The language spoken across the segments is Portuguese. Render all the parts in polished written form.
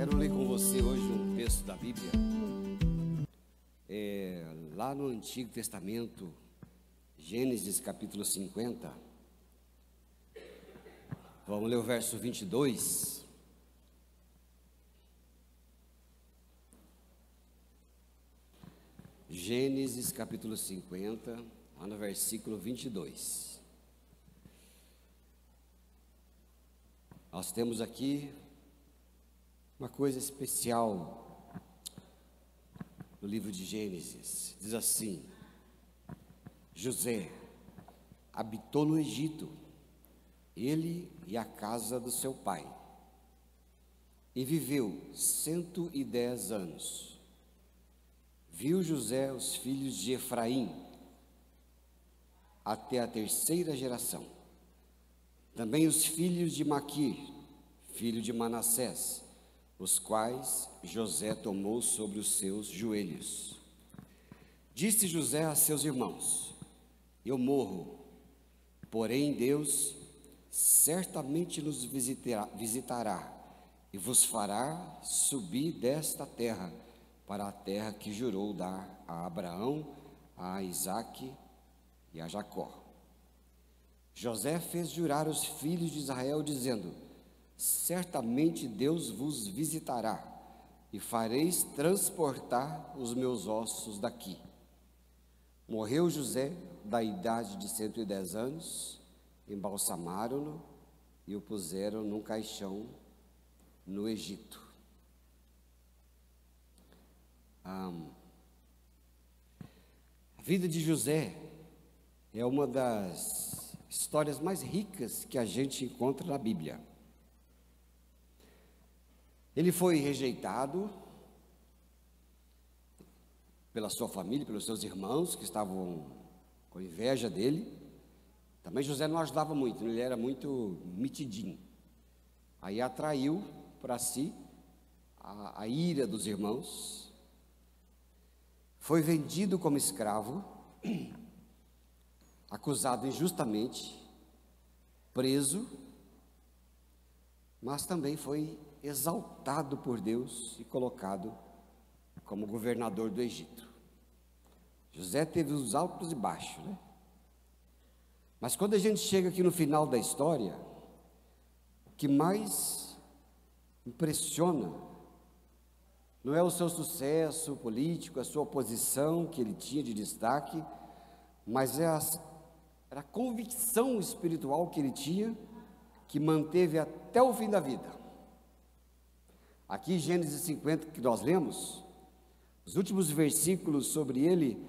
Quero ler com você hoje um texto da Bíblia, lá no Antigo Testamento, Gênesis capítulo 50. Vamos ler o verso 22. Gênesis capítulo 50, lá no versículo 22. Nós temos aqui uma coisa especial no livro de Gênesis. Diz assim: José habitou no Egito, ele e a casa do seu pai, e viveu 110 anos. Viu José os filhos de Efraim até a terceira geração. Também os filhos de Maquir, filho de Manassés, os quais José tomou sobre os seus joelhos. Disse José a seus irmãos: eu morro, porém Deus certamente nos visitará e vos fará subir desta terra para a terra que jurou dar a Abraão, a Isaque e a Jacó. José fez jurar os filhos de Israel, dizendo: certamente Deus vos visitará e fareis transportar os meus ossos daqui. Morreu José da idade de 110 anos, embalsamaram-no e o puseram num caixão no Egito. A vida de José é uma das histórias mais ricas que a gente encontra na Bíblia. Ele foi rejeitado pela sua família, pelos seus irmãos que estavam com inveja dele. Também José não ajudava muito, ele era muito metidinho. Aí atraiu para si a ira dos irmãos. Foi vendido como escravo, acusado injustamente, preso, mas também foi exaltado por Deus e colocado como governador do Egito. José teve os altos e baixos, né? Mas quando a gente chega aqui no final da história, o que mais impressiona não é o seu sucesso político, a sua posição que ele tinha de destaque, mas era a convicção espiritual que ele tinha, que manteve até o fim da vida. Aqui em Gênesis 50 que nós lemos, os últimos versículos sobre ele,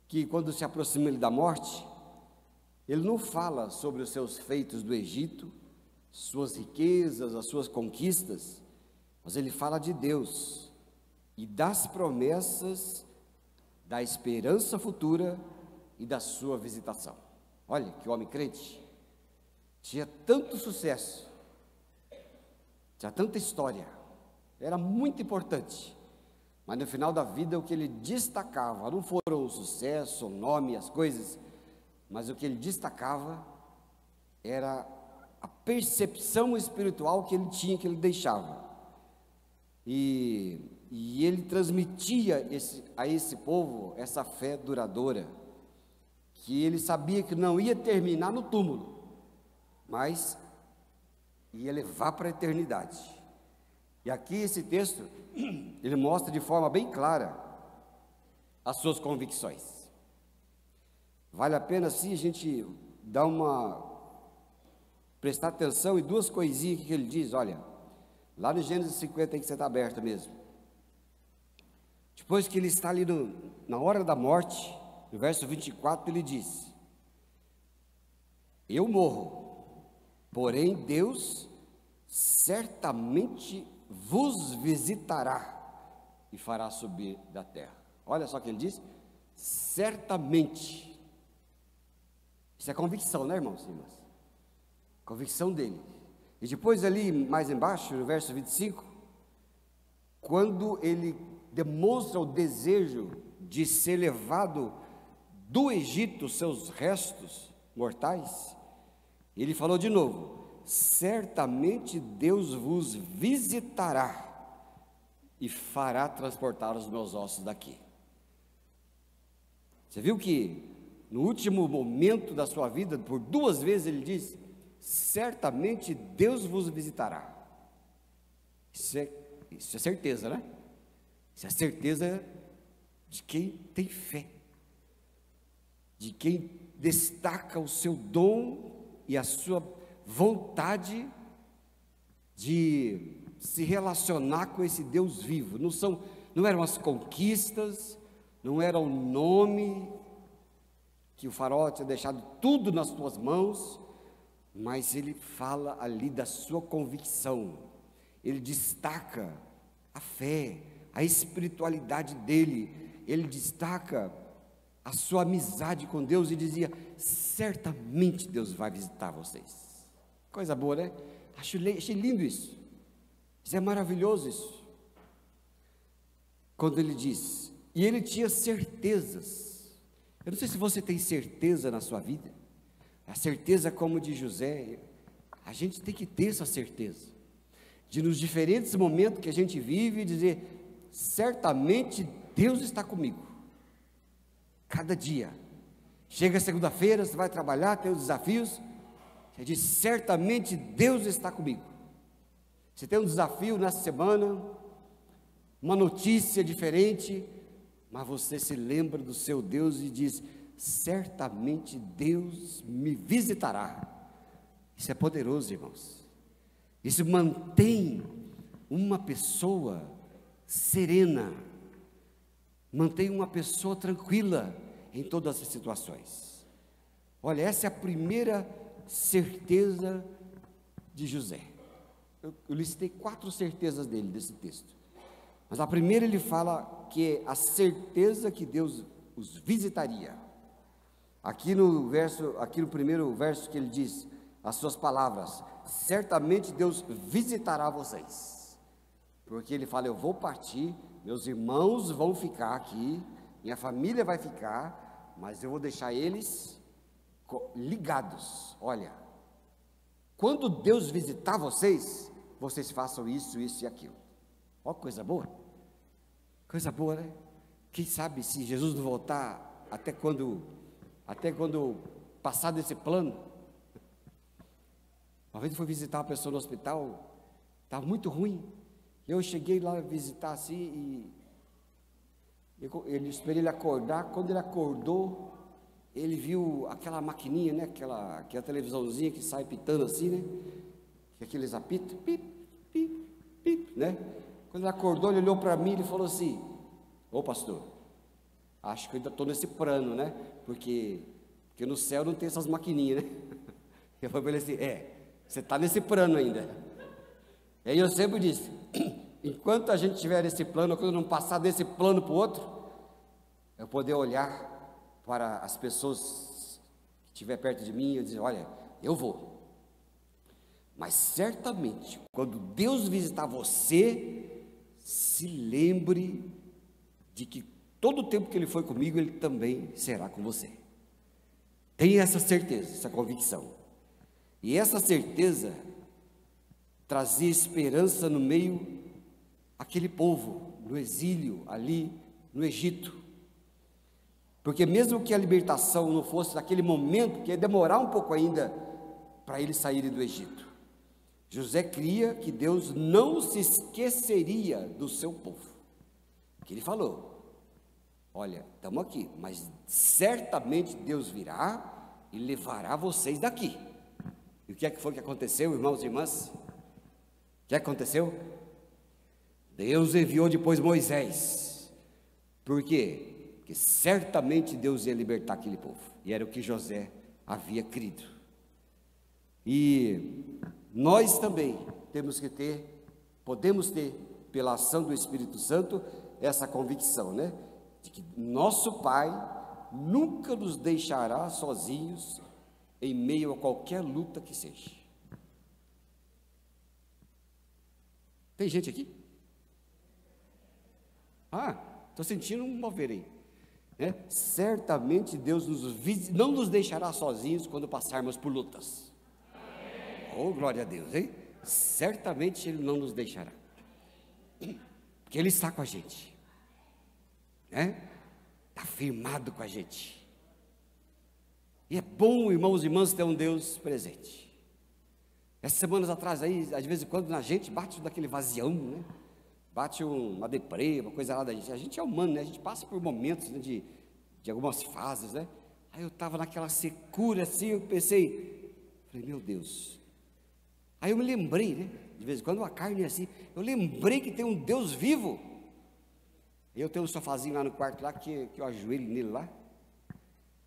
que quando se aproxima ele da morte, ele não fala sobre os seus feitos do Egito, suas riquezas, as suas conquistas, mas ele fala de Deus e das promessas, da esperança futura e da sua visitação. Olha que homem crente, tinha tanto sucesso, tinha tanta história, era muito importante, mas no final da vida o que ele destacava não foram o sucesso, o nome, as coisas, mas o que ele destacava era a percepção espiritual que ele tinha, que ele deixava. E ele transmitia a esse povo essa fé duradoura, que ele sabia que não ia terminar no túmulo, mas ia levar para a eternidade. E aqui esse texto, ele mostra de forma bem clara as suas convicções. Vale a pena sim a gente prestar atenção em duas coisinhas que ele diz. Olha, lá no Gênesis 50 tem que você está aberto mesmo. Depois que ele está ali na hora da morte, no verso 24 ele diz: eu morro, porém Deus certamente vos visitará e fará subir da terra. Olha só o que ele diz: certamente. Isso é convicção, né, irmãos e irmãs? Convicção dele. E depois ali, mais embaixo, no verso 25, quando ele demonstra o desejo de ser levado do Egito, seus restos mortais, ele falou de novo: certamente Deus vos visitará e fará transportar os meus ossos daqui. Você viu que no último momento da sua vida, por 2 vezes ele diz, certamente Deus vos visitará. Isso é certeza, né? Isso é certeza de quem tem fé, de quem destaca o seu dom e a sua vontade de se relacionar com esse Deus vivo. Não eram as conquistas, não era o nome que o faraó tinha deixado tudo nas tuas mãos, mas ele fala ali da sua convicção. Ele destaca a fé, a espiritualidade dele, ele destaca a sua amizade com Deus e dizia, certamente Deus vai visitar vocês. Coisa boa, né? Achei lindo isso. Isso é maravilhoso isso. Quando ele diz, e ele tinha certezas. Eu não sei se você tem certeza na sua vida, a certeza como de José, a gente tem que ter essa certeza, de nos diferentes momentos que a gente vive, dizer, certamente Deus está comigo, cada dia, chega segunda-feira, você vai trabalhar, tem os desafios, você diz, certamente Deus está comigo. Você tem um desafio nessa semana, uma notícia diferente, mas você se lembra do seu Deus e diz, certamente Deus me visitará. Isso é poderoso, irmãos. Isso mantém uma pessoa serena, mantém uma pessoa tranquila em todas as situações. Olha, essa é a primeira certeza de José. Eu listei 4 certezas dele, desse texto. Mas a primeira ele fala que é a certeza que Deus os visitaria. Aqui no primeiro verso que ele diz, as suas palavras, certamente Deus visitará vocês. Porque ele fala, eu vou partir, meus irmãos vão ficar aqui, minha família vai ficar, mas eu vou deixar eles ligados. Olha, quando Deus visitar vocês, vocês façam isso, isso e aquilo. Ó, coisa boa, né? Quem sabe se Jesus não voltar, até quando passar desse plano. Uma vez eu fui visitar uma pessoa no hospital, estava muito ruim, eu cheguei lá visitar assim, e ele esperei ele acordar. Quando ele acordou, ele viu aquela maquininha, né, aquela televisãozinha que sai pitando assim, né, aqueles apitos, pip, pip, pip, né. Quando ele acordou, ele olhou para mim e falou assim, ô pastor, acho que eu ainda estou nesse plano, né, porque no céu não tem essas maquininhas, né. Eu falei para ele assim, você está nesse plano ainda. E aí eu sempre disse, enquanto a gente estiver nesse plano, quando não passar desse plano para o outro, eu poder olhar para as pessoas que estiver perto de mim e dizer, olha, eu vou. Mas certamente, quando Deus visitar você, se lembre de que todo o tempo que Ele foi comigo, Ele também será com você. Tenha essa certeza, essa convicção. E essa certeza trazia esperança no meio aquele povo, no exílio, ali no Egito. Porque mesmo que a libertação não fosse naquele momento, que ia demorar um pouco ainda para eles saírem do Egito, José cria que Deus não se esqueceria do seu povo. Que ele falou, olha, estamos aqui, mas certamente Deus virá e levará vocês daqui. E o que é que foi que aconteceu, irmãos e irmãs? O que aconteceu? Deus enviou depois Moisés. Por quê? Porque certamente Deus ia libertar aquele povo. E era o que José havia crido. E nós também podemos ter, pela ação do Espírito Santo, essa convicção, né? De que nosso Pai nunca nos deixará sozinhos em meio a qualquer luta que seja. Tem gente aqui? Estou sentindo um mover aí, né? Certamente Deus não nos deixará sozinhos quando passarmos por lutas. Oh, glória a Deus, hein? Certamente Ele não nos deixará, porque Ele está com a gente, né? Está firmado com a gente. E é bom, irmãos e irmãs, ter um Deus presente. Essas semanas atrás aí, às vezes quando na gente bate daquele vazião, né? Bate uma deprê, uma coisa lá da gente. A gente é humano, né? A gente passa por momentos, né, de algumas fases, né? Aí eu estava naquela secura assim, eu pensei, falei, meu Deus. Aí eu me lembrei, né? De vez em quando a carne é assim, eu lembrei que tem um Deus vivo. Eu tenho um sofazinho lá no quarto lá, que eu ajoelho nele lá.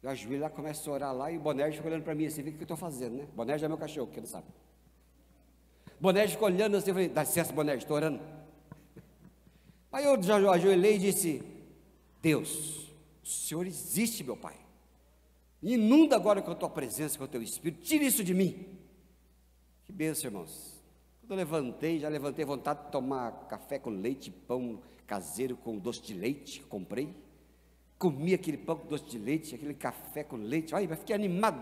Eu ajoelho lá, começo a orar lá, e o Bonérgio fica olhando para mim assim, vê o que eu estou fazendo, né? Bonérgio é meu cachorro, que ele sabe. Bonérgio fica olhando assim, eu falei, dá licença, Bonérgio, estou orando. Aí eu já ajoelhei e disse, Deus, o Senhor existe, meu Pai. Inunda agora com a tua presença, com o teu Espírito, tira isso de mim. Que bênção, irmãos. Quando eu levantei, já levantei vontade de tomar café com leite, pão caseiro com doce de leite, comprei. Comi aquele pão com doce de leite, aquele café com leite, olha, fiquei animado.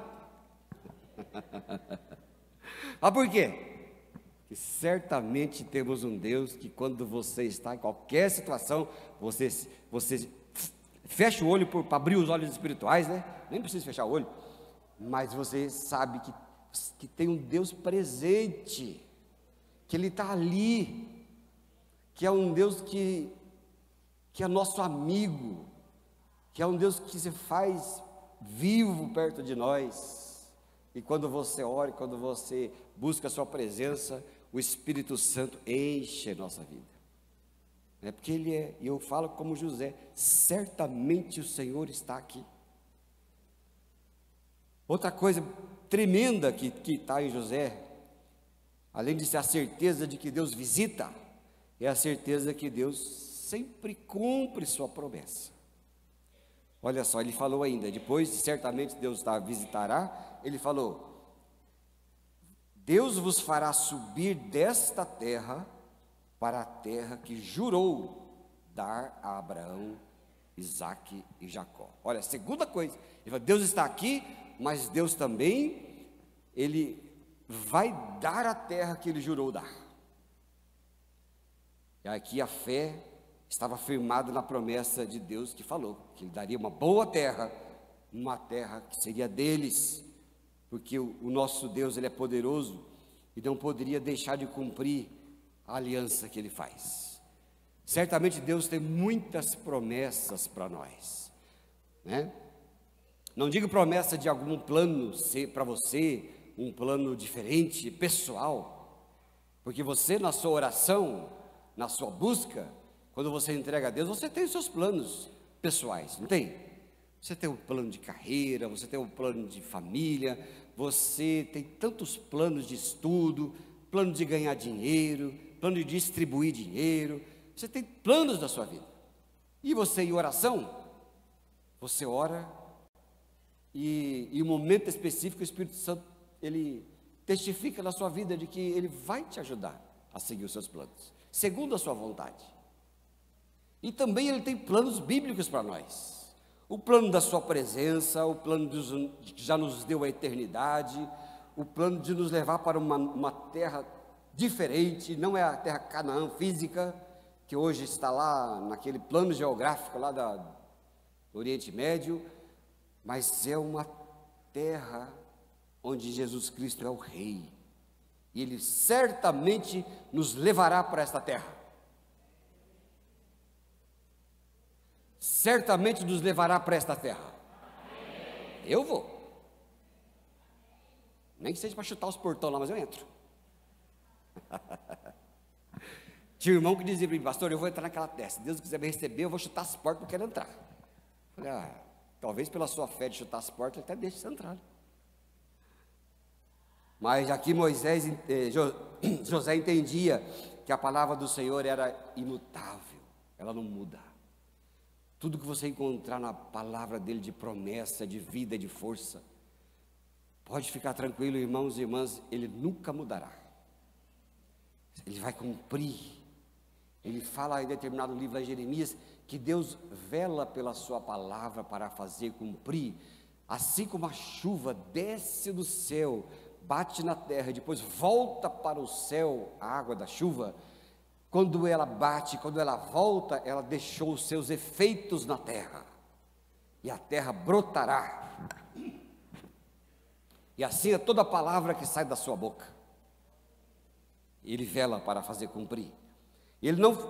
Mas por quê? Que certamente temos um Deus que quando você está em qualquer situação, você fecha o olho para abrir os olhos espirituais, né? Nem precisa fechar o olho, mas você sabe que tem um Deus presente, que Ele está ali, que é um Deus que é nosso amigo, que é um Deus que se faz vivo perto de nós. E quando você ora, quando você busca a sua presença, o Espírito Santo enche a nossa vida. É porque Ele é, e eu falo como José, certamente o Senhor está aqui. Outra coisa tremenda que está em José, além de ser a certeza de que Deus visita, é a certeza que Deus sempre cumpre sua promessa. Olha só, ele falou ainda, depois de certamente Deus visitará, ele falou, Deus vos fará subir desta terra para a terra que jurou dar a Abraão, Isaque e Jacó. Olha, segunda coisa, ele fala, Deus está aqui, mas Deus também, Ele vai dar a terra que Ele jurou dar. E aqui a fé estava firmada na promessa de Deus que falou, que Ele daria uma boa terra, uma terra que seria deles, porque o nosso Deus, Ele é poderoso, e não poderia deixar de cumprir a aliança que Ele faz. Certamente Deus tem muitas promessas para nós, né? Não digo promessa de algum plano para você, um plano diferente, pessoal, porque você na sua oração, na sua busca, quando você entrega a Deus, você tem os seus planos pessoais, não tem? Você tem um plano de carreira, você tem um plano de família, você tem tantos planos de estudo, plano de ganhar dinheiro, plano de distribuir dinheiro, você tem planos da sua vida. E você em oração, você ora e em um momento específico o Espírito Santo, ele testifica na sua vida de que ele vai te ajudar a seguir os seus planos, segundo a sua vontade. E também ele tem planos bíblicos para nós. O plano da sua presença, o plano que já nos deu a eternidade, o plano de nos levar para uma terra diferente, não é a terra Canaã física, que hoje está lá naquele plano geográfico lá do Oriente Médio, mas é uma terra onde Jesus Cristo é o Rei, e Ele certamente nos levará para esta terra. Certamente nos levará para esta terra. Eu vou. Nem que seja para chutar os portões lá, mas eu entro. Tinha um irmão que dizia para mim, pastor, eu vou entrar naquela terra. Se Deus quiser me receber, eu vou chutar as portas, não quero entrar. Eu falei, talvez pela sua fé de chutar as portas, ele até deixe você entrar. Mas aqui José entendia que a palavra do Senhor era imutável, ela não muda. Tudo que você encontrar na palavra dele de promessa, de vida, de força, pode ficar tranquilo, irmãos e irmãs, ele nunca mudará. Ele vai cumprir. Ele fala em determinado livro lá em Jeremias, que Deus vela pela sua palavra para fazer cumprir, assim como a chuva desce do céu, bate na terra e depois volta para o céu a água da chuva, quando ela bate, quando ela volta, ela deixou os seus efeitos na terra, e a terra brotará, e assim é toda palavra que sai da sua boca, ele vela para fazer cumprir.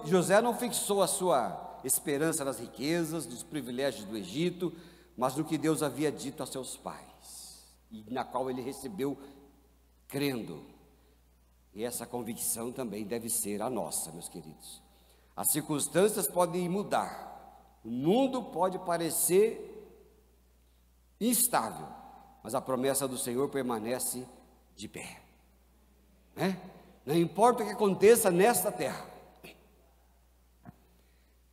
José não fixou a sua esperança nas riquezas, nos privilégios do Egito, mas no que Deus havia dito a seus pais, e na qual ele recebeu crendo. E essa convicção também deve ser a nossa, meus queridos. As circunstâncias podem mudar, o mundo pode parecer instável, mas a promessa do Senhor permanece de pé, né? Não importa o que aconteça nesta terra.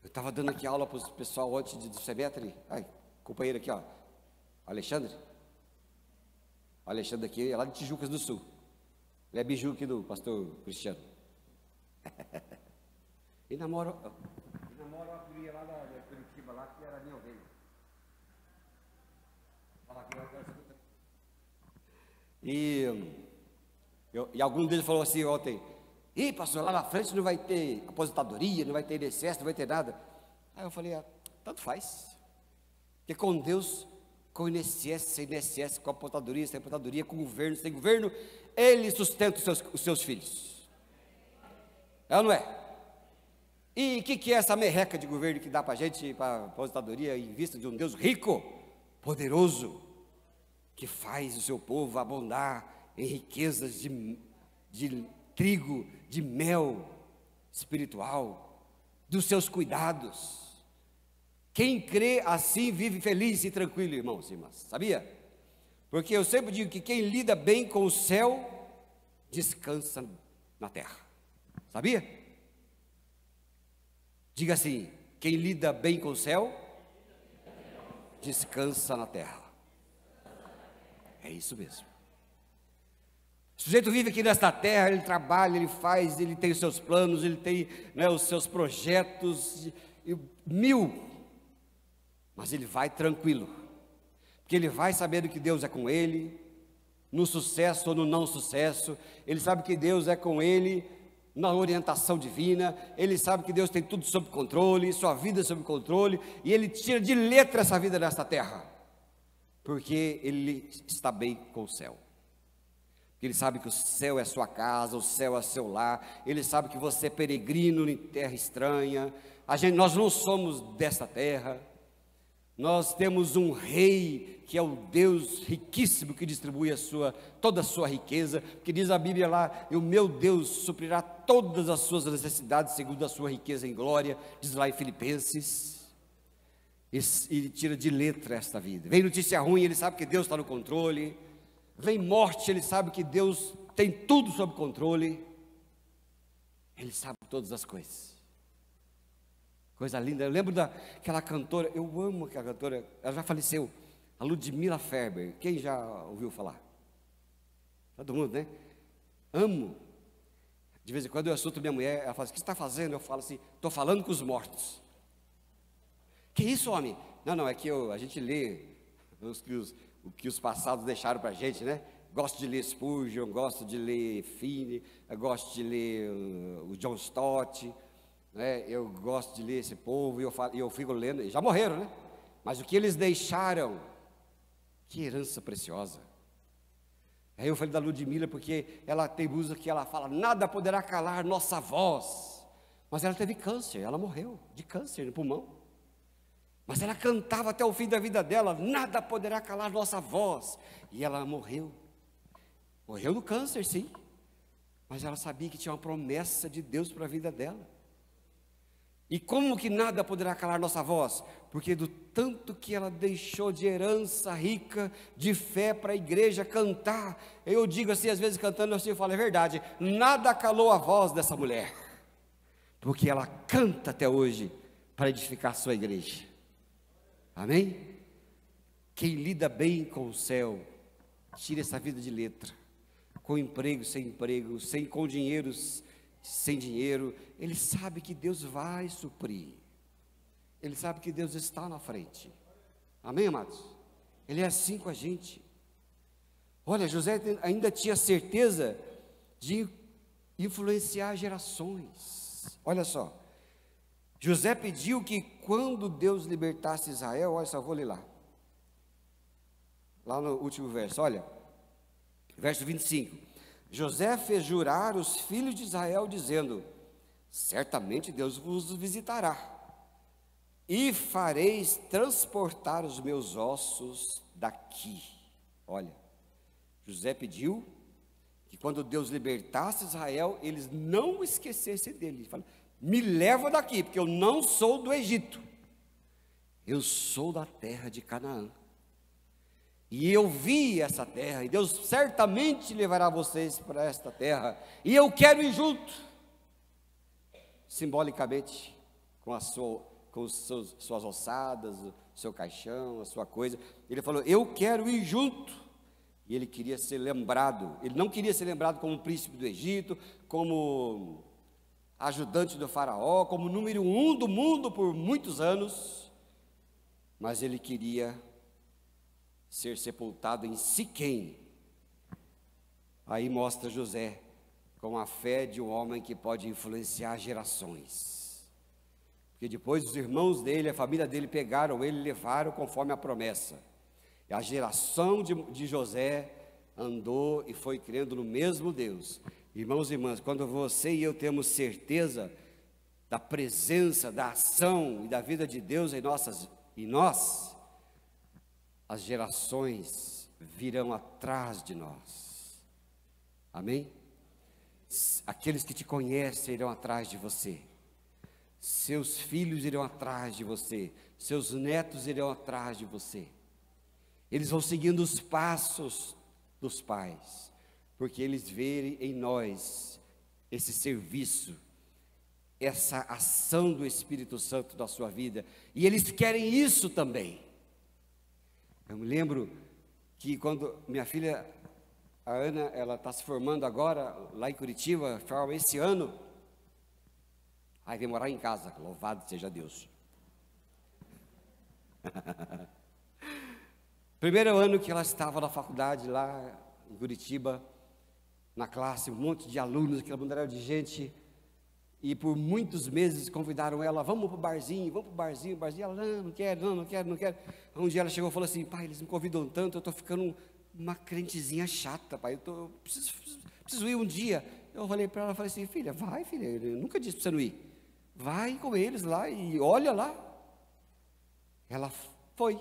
Eu estava dando aqui aula para o pessoal antes do semestre. Ai, companheiro aqui, ó, Alexandre. O Alexandre aqui é lá de Tijucas do Sul. Ele é biju aqui do pastor Cristiano. E namora uma filha lá da Curitiba, lá que era minha ovelha. E algum deles falou assim ontem: ih, pastor, lá na frente não vai ter aposentadoria, não vai ter INSS, não vai ter nada. Aí eu falei: tanto faz. Porque com Deus, com INSS, sem INSS, com aposentadoria, sem aposentadoria, com governo, sem governo, Ele sustenta os seus filhos. É ou não é? E o que é essa merreca de governo que dá para a gente, para aposentadoria, em vista de um Deus rico, poderoso, que faz o seu povo abundar em riquezas de trigo, de mel espiritual, dos seus cuidados. Quem crê assim vive feliz e tranquilo, irmãos e irmãs, sabia? Porque eu sempre digo que quem lida bem com o céu, descansa na terra, sabia? Diga assim: quem lida bem com o céu, descansa na terra. É isso mesmo. O sujeito vive aqui nesta terra, ele trabalha, ele faz, ele tem os seus planos, ele tem, né, os seus projetos, mas ele vai tranquilo, porque ele vai sabendo que Deus é com ele, no sucesso ou no não sucesso, ele sabe que Deus é com ele na orientação divina, ele sabe que Deus tem tudo sob controle, sua vida sob controle, e ele tira de letra essa vida nesta terra, porque ele está bem com o céu. Ele sabe que o céu é sua casa, o céu é seu lar, ele sabe que você é peregrino em terra estranha. Nós não somos desta terra, nós temos um rei que é o Deus riquíssimo, que distribui toda a sua riqueza, que diz a Bíblia lá: e o meu Deus suprirá todas as suas necessidades segundo a sua riqueza em glória, diz lá em Filipenses. E tira de letra esta vida. Vem notícia ruim, ele sabe que Deus está no controle. Vem morte, ele sabe que Deus tem tudo sob controle. Ele sabe todas as coisas. Coisa linda. Eu lembro daquela cantora, eu amo aquela cantora, ela já faleceu, a Ludmila Ferber. Quem já ouviu falar? Todo mundo, né? Amo. De vez em quando eu assunto minha mulher, ela fala assim: o que você está fazendo? Eu falo assim: estou falando com os mortos. Que isso, homem? Não, é que a gente lê o que os passados deixaram para a gente, né? Gosto de ler Spurgeon, gosto de ler Finney, gosto de ler o John Stott, né? Eu gosto de ler esse povo, e eu fico lendo, já morreram, né? Mas o que eles deixaram, que herança preciosa. Aí eu falei da Ludmila, porque ela tem música que ela fala: nada poderá calar nossa voz. Mas ela teve câncer, ela morreu de câncer no pulmão. Mas ela cantava até o fim da vida dela: nada poderá calar nossa voz. E ela morreu. Morreu do câncer, sim. Mas ela sabia que tinha uma promessa de Deus para a vida dela. E como que nada poderá calar nossa voz? Porque do tanto que ela deixou de herança rica, de fé para a igreja cantar. Eu digo assim, às vezes cantando assim, eu falo: é verdade, nada calou a voz dessa mulher. Porque ela canta até hoje para edificar a sua igreja. Amém? Quem lida bem com o céu, tira essa vida de letra, com emprego, com dinheiro, sem dinheiro, ele sabe que Deus vai suprir, ele sabe que Deus está na frente. Amém, amados? Ele é assim com a gente. Olha, José ainda tinha certeza de influenciar gerações. Olha só, José pediu que quando Deus libertasse Israel, olha só, vou ler lá no último verso, olha, verso 25. José fez jurar os filhos de Israel, dizendo: certamente Deus vos visitará, e fareis transportar os meus ossos daqui. Olha, José pediu que quando Deus libertasse Israel, eles não esquecessem dele. Ele falou: me leva daqui, porque eu não sou do Egito, eu sou da terra de Canaã, e eu vi essa terra, e Deus certamente levará vocês para esta terra, e eu quero ir junto. Simbolicamente, com suas ossadas, o seu caixão, a sua coisa, ele falou: eu quero ir junto. E ele queria ser lembrado, ele não queria ser lembrado como príncipe do Egito, como ajudante do faraó, como número 1 do mundo por muitos anos, mas ele queria ser sepultado em Siquém. Aí mostra José com a fé de um homem que pode influenciar gerações, porque depois os irmãos dele, a família dele pegaram ele e levaram conforme a promessa. E a geração de José andou e foi crendo no mesmo Deus. Irmãos e irmãs, quando você e eu temos certeza da presença, da ação e da vida de Deus em nós, as gerações virão atrás de nós. Amém? Aqueles que te conhecem irão atrás de você, seus filhos irão atrás de você, seus netos irão atrás de você. Eles vão seguindo os passos dos pais, porque eles veem em nós esse serviço, essa ação do Espírito Santo na sua vida, e eles querem isso também. Eu me lembro que quando minha filha, a Ana, ela está se formando agora, lá em Curitiba, esse ano, aí vem morar em casa, louvado seja Deus. Primeiro ano que ela estava na faculdade lá em Curitiba, na classe, um monte de alunos, aquela bandeira de gente, e por muitos meses convidaram ela: vamos para o barzinho, ela: não quero. Um dia ela chegou e falou assim: pai, eles me convidam tanto, eu estou ficando uma crentezinha chata, pai, eu preciso ir um dia. Eu falei para ela, falei assim: filha, vai, filha, eu nunca disse para você não ir, vai com eles lá e olha lá. Ela foi.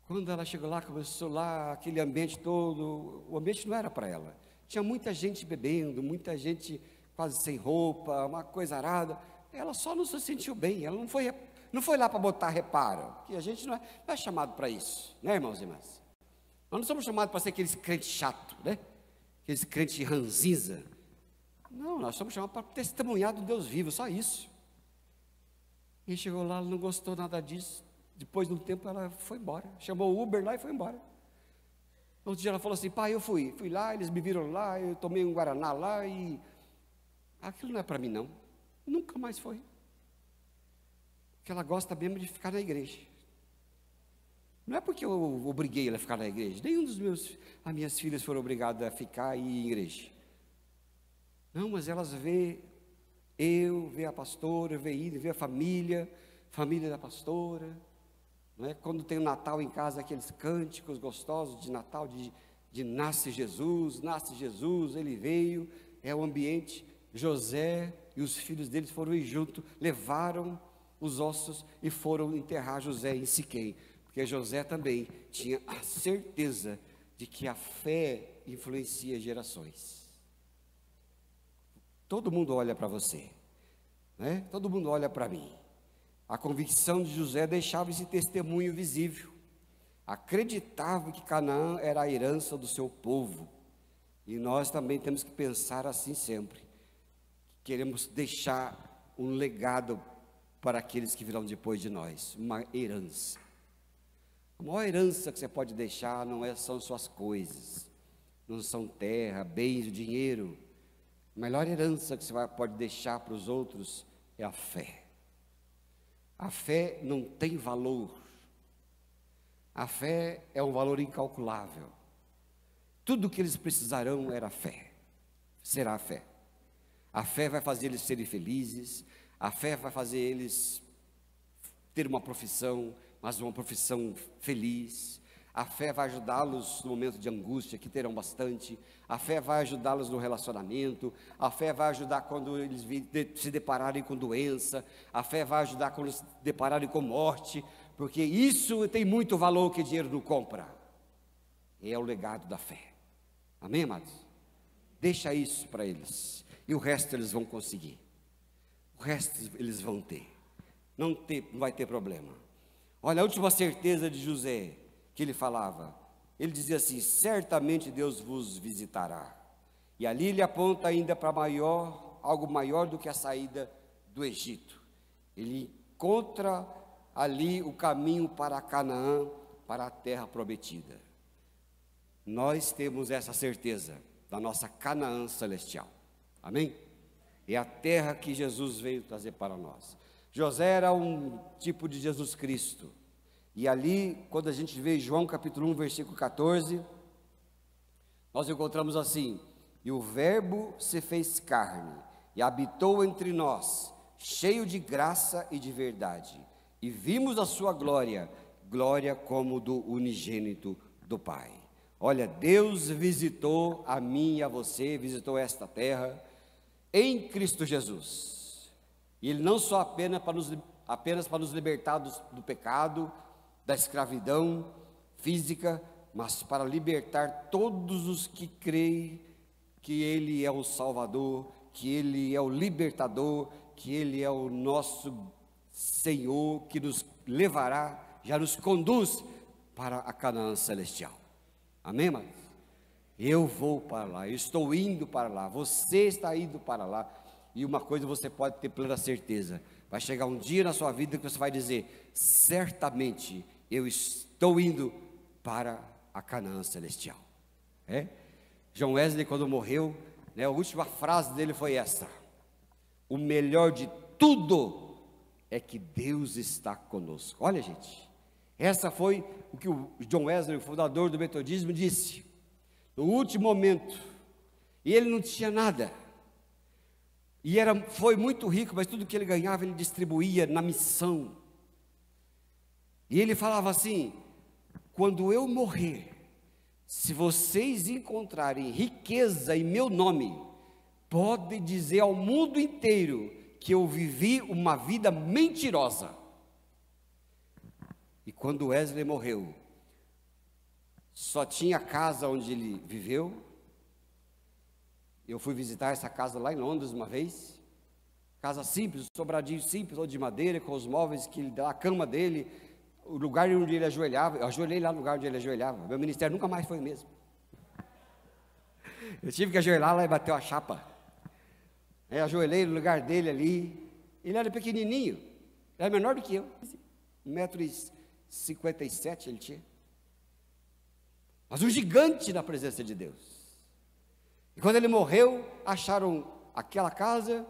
Quando ela chegou lá, começou lá aquele ambiente todo, o ambiente não era para ela. Tinha muita gente bebendo, muita gente quase sem roupa, uma coisa arada. Ela só não se sentiu bem, ela não foi lá para botar reparo, porque a gente não é chamado para isso, né, irmãos e irmãs? Nós não somos chamados para ser aqueles crentes chatos, né? Aqueles crentes ranzinza. Não, nós somos chamados para testemunhar do Deus vivo, só isso. E chegou lá, ela não gostou nada disso. Depois de um tempo ela foi embora, chamou o Uber lá e foi embora. Outro dia ela falou assim: pai, eu fui lá, eles me viram lá, eu tomei um Guaraná lá e aquilo não é para mim não, nunca mais foi. Porque ela gosta mesmo de ficar na igreja. Não é porque eu obriguei ela a ficar na igreja, nenhum das minhas filhas foram obrigadas a ficar e ir em igreja. Não, mas elas vê a pastora, vê a família da pastora. Não é? Quando tem o Natal em casa, aqueles cânticos gostosos de Natal, de nasce Jesus, ele veio, é o ambiente. José e os filhos deles foram ir junto, levaram os ossos e foram enterrar José em Siquém, porque José também tinha a certeza de que a fé influencia gerações. Todo mundo olha para você, né? Todo mundo olha para mim. A convicção de José deixava esse testemunho visível. Acreditava que Canaã era a herança do seu povo. E nós também temos que pensar assim sempre. Queremos deixar um legado para aqueles que virão depois de nós, uma herança. A maior herança que você pode deixar são suas coisas, não são terra, bens, dinheiro. A melhor herança que você pode deixar para os outros é a fé. A fé não tem valor. A fé é um valor incalculável. Tudo o que eles precisarão era fé, será a fé. A fé vai fazer eles serem felizes, a fé vai fazer eles ter uma profissão, mas uma profissão feliz. A fé vai ajudá-los no momento de angústia, que terão bastante. A fé vai ajudá-los no relacionamento. A fé vai ajudar quando eles se depararem com doença. A fé vai ajudar quando se depararem com morte, porque isso tem muito valor que dinheiro não compra. É o legado da fé. Amém, amados? Deixa isso para eles, e o resto eles vão conseguir. O resto eles vão ter. Não vai ter problema. Olha, a última certeza de José, que ele falava, ele dizia assim: certamente Deus vos visitará. E ali ele aponta ainda para algo maior do que a saída do Egito. Ele encontra ali o caminho para Canaã, para a terra prometida. Nós temos essa certeza da nossa Canaã celestial. Amém? É a terra que Jesus veio trazer para nós. José era um tipo de Jesus Cristo. E ali, quando a gente vê João capítulo 1, versículo 14, nós encontramos assim: e o verbo se fez carne, e habitou entre nós, cheio de graça e de verdade, e vimos a sua glória, glória como do unigênito do Pai. Olha, Deus visitou a mim e a você, visitou esta terra, em Cristo Jesus. E Ele não só apenas para nos libertar do pecado, da escravidão física, mas para libertar todos os que creem que Ele é o Salvador, que Ele é o libertador, que Ele é o nosso Senhor, que nos levará, já nos conduz para a Canaã celestial. Amém, irmãos? Eu vou para lá, eu estou indo para lá, você está indo para lá. E uma coisa você pode ter plena certeza: vai chegar um dia na sua vida que você vai dizer: certamente eu estou indo para a Canaã celestial. John Wesley, quando morreu, a última frase dele foi essa: o melhor de tudo é que Deus está conosco. Olha, gente, essa foi o que o John Wesley, o fundador do metodismo, disse no último momento. E ele não tinha nada, e foi muito rico, mas tudo que ele ganhava ele distribuía na missão. E ele falava assim: quando eu morrer, se vocês encontrarem riqueza em meu nome, pode dizer ao mundo inteiro que eu vivi uma vida mentirosa. E quando Wesley morreu, só tinha a casa onde ele viveu. Eu fui visitar essa casa lá em Londres uma vez, casa simples, sobradinho simples, ou de madeira, com os móveis que ele dá, a cama dele, o lugar onde ele ajoelhava. Eu ajoelhei lá no lugar onde ele ajoelhava. Meu ministério nunca mais foi o mesmo. Eu tive que ajoelhar lá e bater a chapa. Eu ajoelhei no lugar dele ali. Ele era pequenininho, era menor do que eu, 1,57 m ele tinha, mas um gigante na presença de Deus. E quando ele morreu, acharam aquela casa,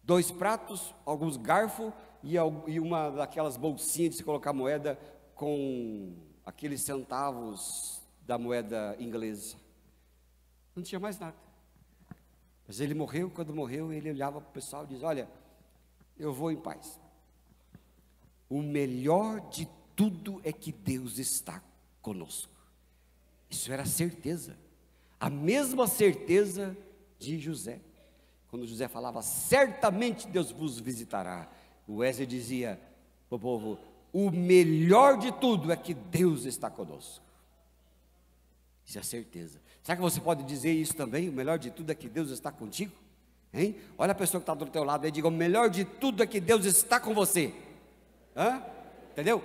2 pratos, alguns garfos e uma daquelas bolsinhas de se colocar moeda, com aqueles centavos da moeda inglesa. Não tinha mais nada. Mas ele morreu. Quando morreu, ele olhava para o pessoal e dizia: olha, eu vou em paz. O melhor de tudo é que Deus está conosco. Isso era certeza, a mesma certeza de José. Quando José falava: certamente Deus vos visitará, o Wesley dizia para o povo: o melhor de tudo é que Deus está conosco. Isso é certeza. Será que você pode dizer isso também? O melhor de tudo é que Deus está contigo? Hein? Olha a pessoa que está do teu lado e diga: o melhor de tudo é que Deus está com você. Entendeu?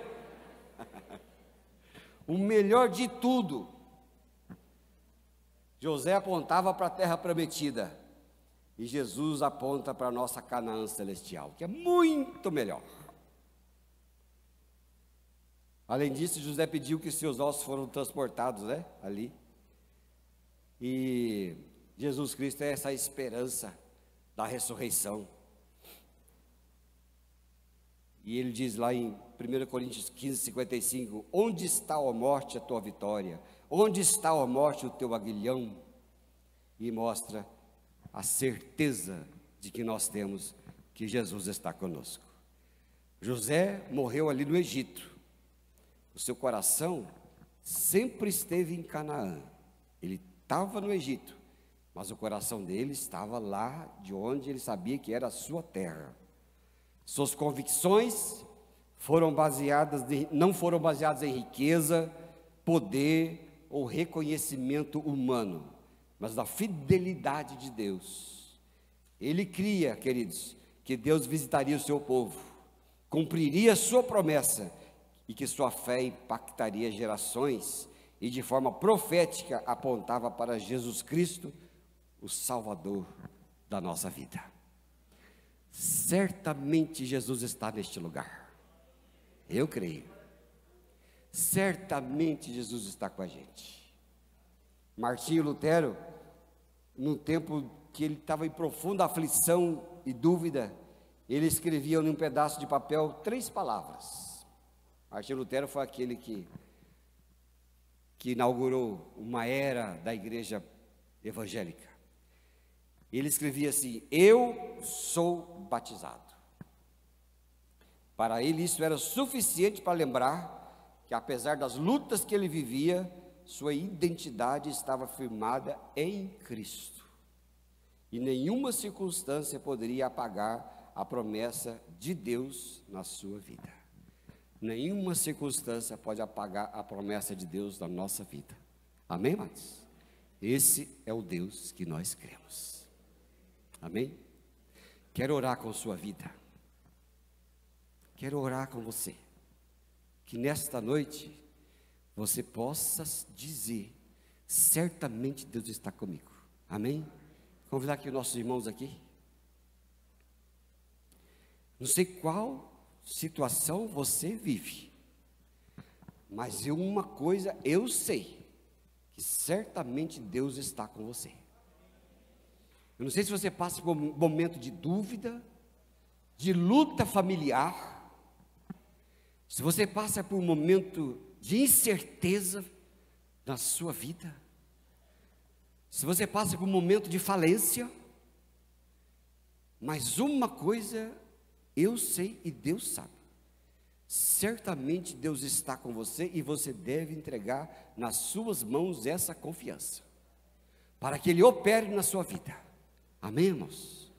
O melhor de tudo. José apontava para a terra prometida, e Jesus aponta para a nossa Canaã celestial, que é muito melhor. Além disso, José pediu que seus ossos foram transportados, ali. E Jesus Cristo é essa esperança da ressurreição. E ele diz lá em 1 Coríntios 15, 55: onde está, ó morte, a tua vitória? onde está, ó morte, o teu aguilhão? E mostra a certeza de que nós temos que Jesus está conosco. José morreu ali no Egito. O seu coração sempre esteve em Canaã. Ele estava no Egito, mas o coração dele estava lá de onde ele sabia que era a sua terra. Suas convicções não foram baseadas em riqueza, poder ou reconhecimento humano, mas na fidelidade de Deus. Ele cria, queridos, que Deus visitaria o seu povo, cumpriria a sua promessa e que sua fé impactaria gerações e de forma profética apontava para Jesus Cristo, o Salvador da nossa vida. Certamente Jesus está neste lugar. Eu creio. Certamente Jesus está com a gente. Martinho Lutero, no tempo que ele estava em profunda aflição e dúvida, ele escrevia num pedaço de papel 3 palavras. Martinho Lutero foi aquele que inaugurou uma era da igreja evangélica. Ele escrevia assim: eu sou batizado. Para ele isso era suficiente para lembrar que, apesar das lutas que ele vivia, sua identidade estava firmada em Cristo. E nenhuma circunstância poderia apagar a promessa de Deus na sua vida. Nenhuma circunstância pode apagar a promessa de Deus na nossa vida. Amém, amados? Esse é o Deus que nós cremos. Amém? Quero orar com sua vida. Quero orar com você. Que nesta noite você possa dizer: certamente Deus está comigo. Amém? Convidar aqui os nossos irmãos aqui. Não sei qual situação você vive, mas uma coisa eu sei, que certamente Deus está com você. Eu não sei se você passa por um momento de dúvida, de luta familiar, se você passa por um momento de incerteza na sua vida, se você passa por um momento de falência, mas uma coisa eu sei e Deus sabe: certamente Deus está com você e você deve entregar nas suas mãos essa confiança, para que Ele opere na sua vida. Amém, irmãos?